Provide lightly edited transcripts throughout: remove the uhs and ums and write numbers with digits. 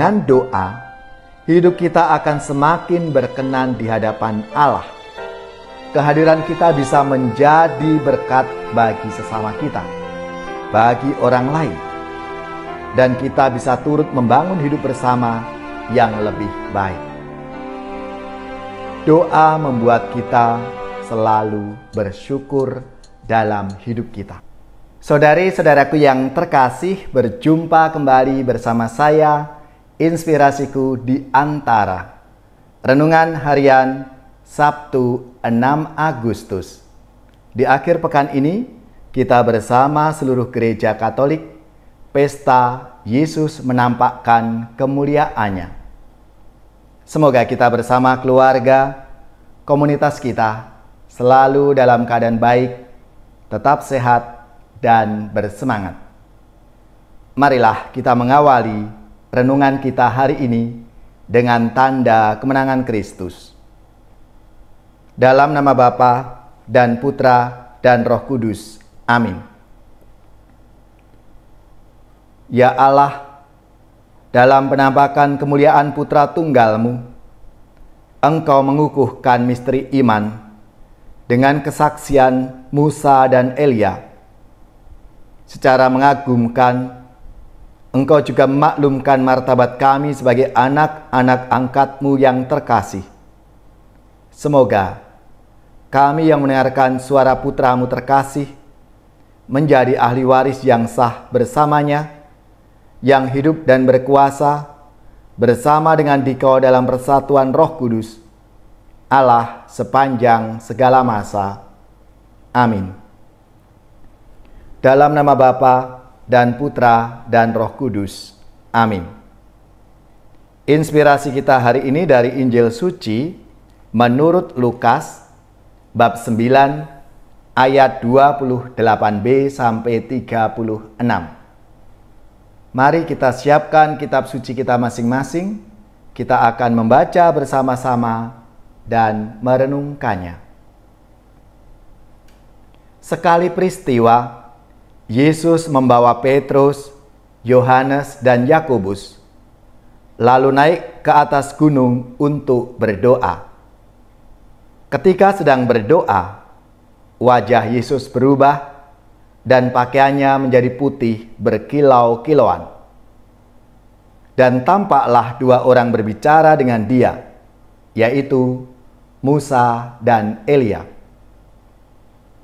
dengan doa, hidup kita akan semakin berkenan di hadapan Allah. Kehadiran kita bisa menjadi berkat bagi sesama kita, bagi orang lain, dan kita bisa turut membangun hidup bersama yang lebih baik. Doa membuat kita selalu bersyukur dalam hidup kita. Saudari-saudaraku yang terkasih, berjumpa kembali bersama saya, Inspirasiku di Antara. Renungan harian Sabtu 6 Agustus. Di akhir pekan ini, kita bersama seluruh gereja Katolik, pesta Yesus menampakkan kemuliaannya. Semoga kita bersama keluarga, komunitas kita, selalu dalam keadaan baik, tetap sehat, dan bersemangat. Marilah kita mengawali renungan kita hari ini dengan tanda kemenangan Kristus. Dalam nama Bapa dan Putra dan Roh Kudus. Amin. Ya Allah, dalam penampakan kemuliaan Putra Tunggal-Mu, Engkau mengukuhkan misteri iman dengan kesaksian Musa dan Elia. Secara mengagumkan, Engkau juga memaklumkan martabat kami sebagai anak-anak angkat-Mu yang terkasih. Semoga kami yang mendengarkan suara Putra-Mu terkasih menjadi ahli waris yang sah bersamanya, yang hidup dan berkuasa bersama dengan Dikau dalam persatuan Roh Kudus, Allah sepanjang segala masa. Amin. Dalam nama Bapa dan Putra dan Roh Kudus. Amin. Inspirasi kita hari ini dari Injil Suci menurut Lukas bab 9 ayat 28b sampai 36. Mari kita siapkan kitab suci kita masing-masing. Kita akan membaca bersama-sama dan merenungkannya. Sekali peristiwa, Yesus membawa Petrus, Yohanes, dan Yakobus, lalu naik ke atas gunung untuk berdoa. Ketika sedang berdoa, wajah Yesus berubah dan pakaiannya menjadi putih berkilau-kilauan. Dan tampaklah dua orang berbicara dengan dia, yaitu Musa dan Elia.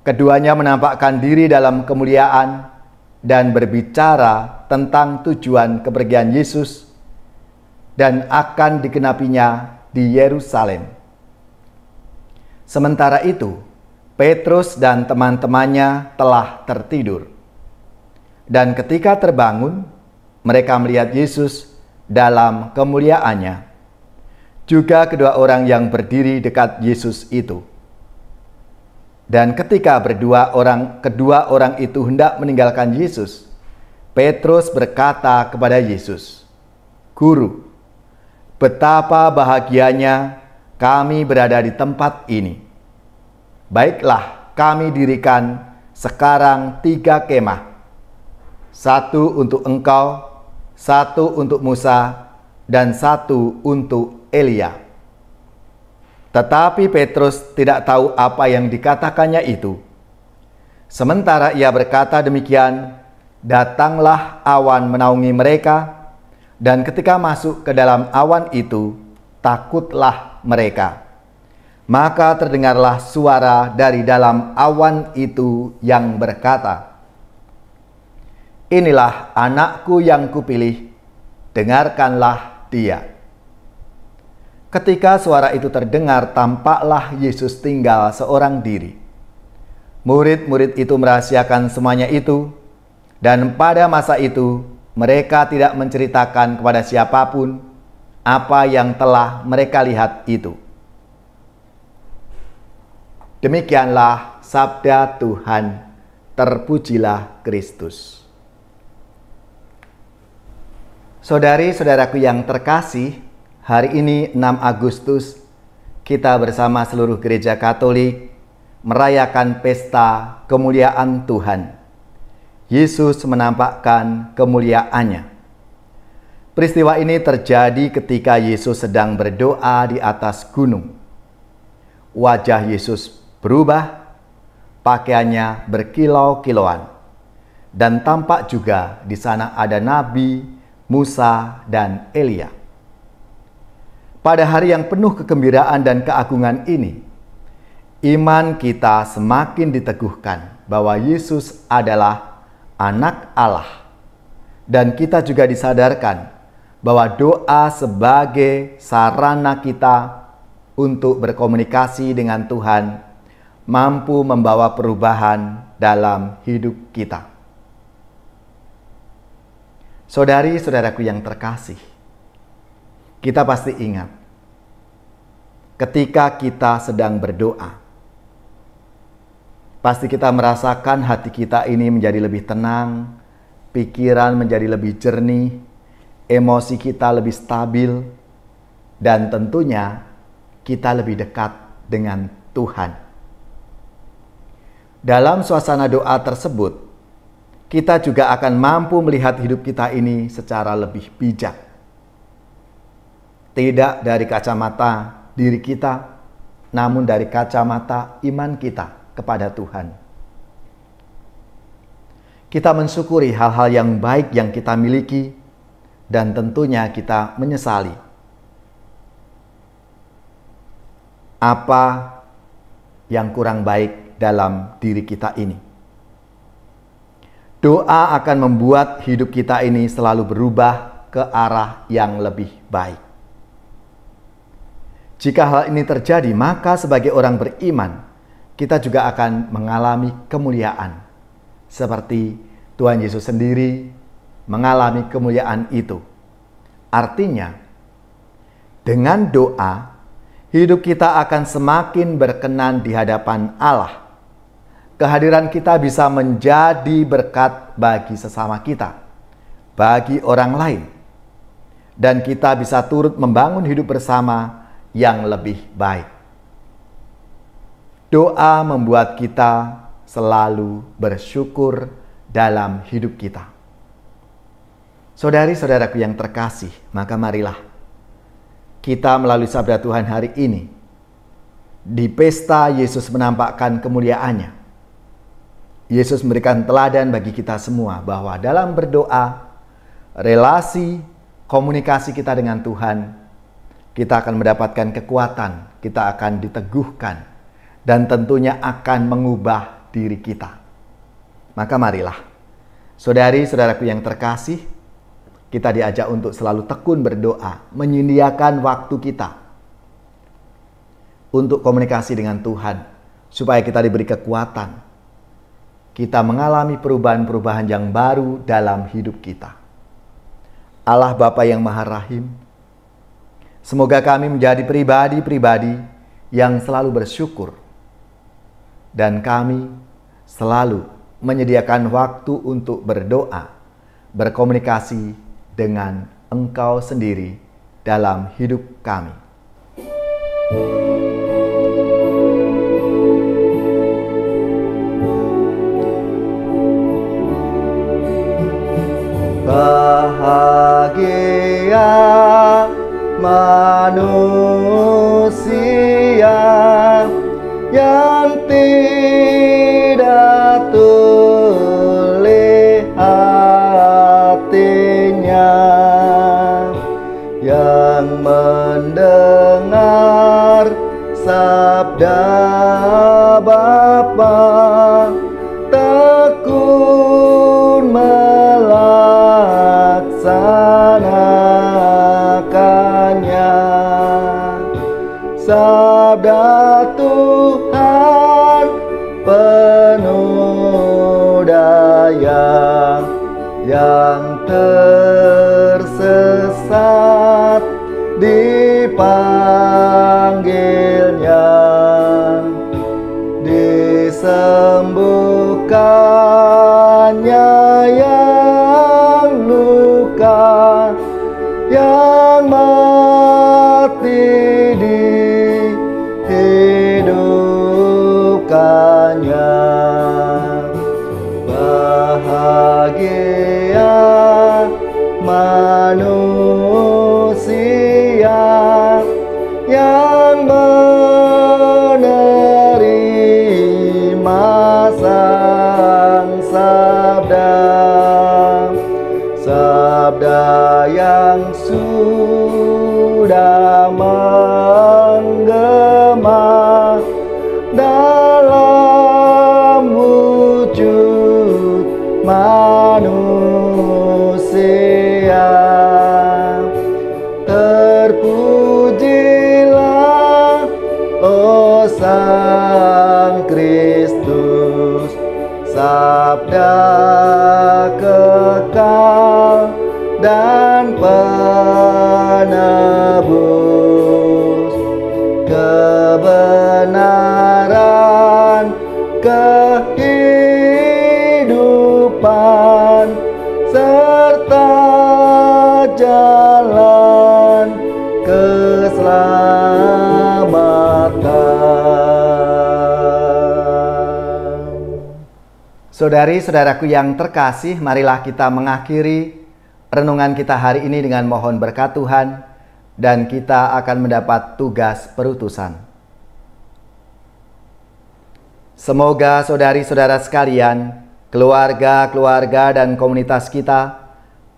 Keduanya menampakkan diri dalam kemuliaan dan berbicara tentang tujuan kepergian Yesus dan akan digenapinya di Yerusalem. Sementara itu, Petrus dan teman-temannya telah tertidur. Dan ketika terbangun, mereka melihat Yesus dalam kemuliaannya. Juga kedua orang yang berdiri dekat Yesus itu. Dan ketika kedua orang itu hendak meninggalkan Yesus, Petrus berkata kepada Yesus, "Guru, betapa bahagianya kami berada di tempat ini. Baiklah, kami dirikan sekarang 3 kemah. 1 untuk Engkau, 1 untuk Musa, dan 1 untuk Elia." Tetapi Petrus tidak tahu apa yang dikatakannya itu. Sementara ia berkata demikian, datanglah awan menaungi mereka, dan ketika masuk ke dalam awan itu, takutlah mereka. Maka terdengarlah suara dari dalam awan itu yang berkata, "Inilah anakku yang kupilih, dengarkanlah dia." Ketika suara itu terdengar, tampaklah Yesus tinggal seorang diri. Murid-murid itu merahasiakan semuanya itu, dan pada masa itu mereka tidak menceritakan kepada siapapun apa yang telah mereka lihat itu. Demikianlah sabda Tuhan. Terpujilah Kristus. Saudari-saudaraku yang terkasih, hari ini 6 Agustus, kita bersama seluruh gereja Katolik merayakan pesta kemuliaan Tuhan. Yesus menampakkan kemuliaannya. Peristiwa ini terjadi ketika Yesus sedang berdoa di atas gunung. Wajah Yesus berubah, pakaiannya berkilau-kilauan, dan tampak juga di sana ada Nabi Musa dan Elia. Pada hari yang penuh kegembiraan dan keagungan ini, iman kita semakin diteguhkan bahwa Yesus adalah Anak Allah, dan kita juga disadarkan bahwa doa sebagai sarana kita untuk berkomunikasi dengan Tuhan mampu membawa perubahan dalam hidup kita. Saudari-saudaraku yang terkasih, kita pasti ingat ketika kita sedang berdoa, pasti kita merasakan hati kita ini menjadi lebih tenang, pikiran menjadi lebih jernih, emosi kita lebih stabil, dan tentunya kita lebih dekat dengan Tuhan. Dalam suasana doa tersebut, kita juga akan mampu melihat hidup kita ini secara lebih bijak. Tidak dari kacamata diri kita, namun dari kacamata iman kita kepada Tuhan. Kita mensyukuri hal-hal yang baik yang kita miliki, dan tentunya kita menyesali apa yang kurang baik dalam diri kita ini. Doa akan membuat hidup kita ini selalu berubah ke arah yang lebih baik. Jika hal ini terjadi, maka sebagai orang beriman, kita juga akan mengalami kemuliaan. Seperti Tuhan Yesus sendiri mengalami kemuliaan itu. Artinya, dengan doa, hidup kita akan semakin berkenan di hadapan Allah. Kehadiran kita bisa menjadi berkat bagi sesama kita, bagi orang lain. Dan kita bisa turut membangun hidup bersama yang lebih baik. Doa membuat kita selalu bersyukur dalam hidup kita. Saudari-saudaraku yang terkasih, maka marilah kita melalui sabda Tuhan hari ini, di pesta Yesus menampakkan kemuliaannya. Yesus memberikan teladan bagi kita semua bahwa dalam berdoa, relasi, komunikasi kita dengan Tuhan, kita akan mendapatkan kekuatan, kita akan diteguhkan, dan tentunya akan mengubah diri kita. Maka marilah, saudari-saudaraku yang terkasih, kita diajak untuk selalu tekun berdoa, menyediakan waktu kita untuk komunikasi dengan Tuhan, supaya kita diberi kekuatan, kita mengalami perubahan-perubahan yang baru dalam hidup kita. Allah Bapa yang Maha Rahim, semoga kami menjadi pribadi-pribadi yang selalu bersyukur, dan kami selalu menyediakan waktu untuk berdoa, berkomunikasi dengan Engkau sendiri dalam hidup kami. Bahagia manusia yang tidak tuli hatinya, yang mendengar sabda Bapa, tekun melaksanakannya. Sabda Tuhan penuh daya, yang tersesat dipanggilnya, disembuhkannya yang luka, yang mati dihidupkannya. Bahagia yang menerima sang sabda, sabda yang sudah menggema dalam wujud manusia. Terpujilah, oh Sang Kristus, sabda kekal dan penebus, kebenaran, kehidupan, serta jalan keselamatan. Saudari-saudaraku yang terkasih, marilah kita mengakhiri renungan kita hari ini dengan mohon berkat Tuhan, dan kita akan mendapat tugas perutusan. Semoga saudari-saudara sekalian, keluarga-keluarga dan komunitas kita,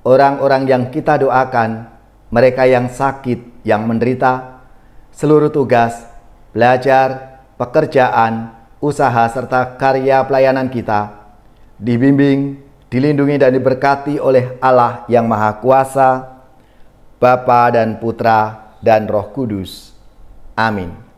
orang-orang yang kita doakan, mereka yang sakit, yang menderita, seluruh tugas, belajar, pekerjaan, usaha, serta karya pelayanan kita, dibimbing, dilindungi dan diberkati oleh Allah yang Maha Kuasa, Bapa dan Putra dan Roh Kudus. Amin.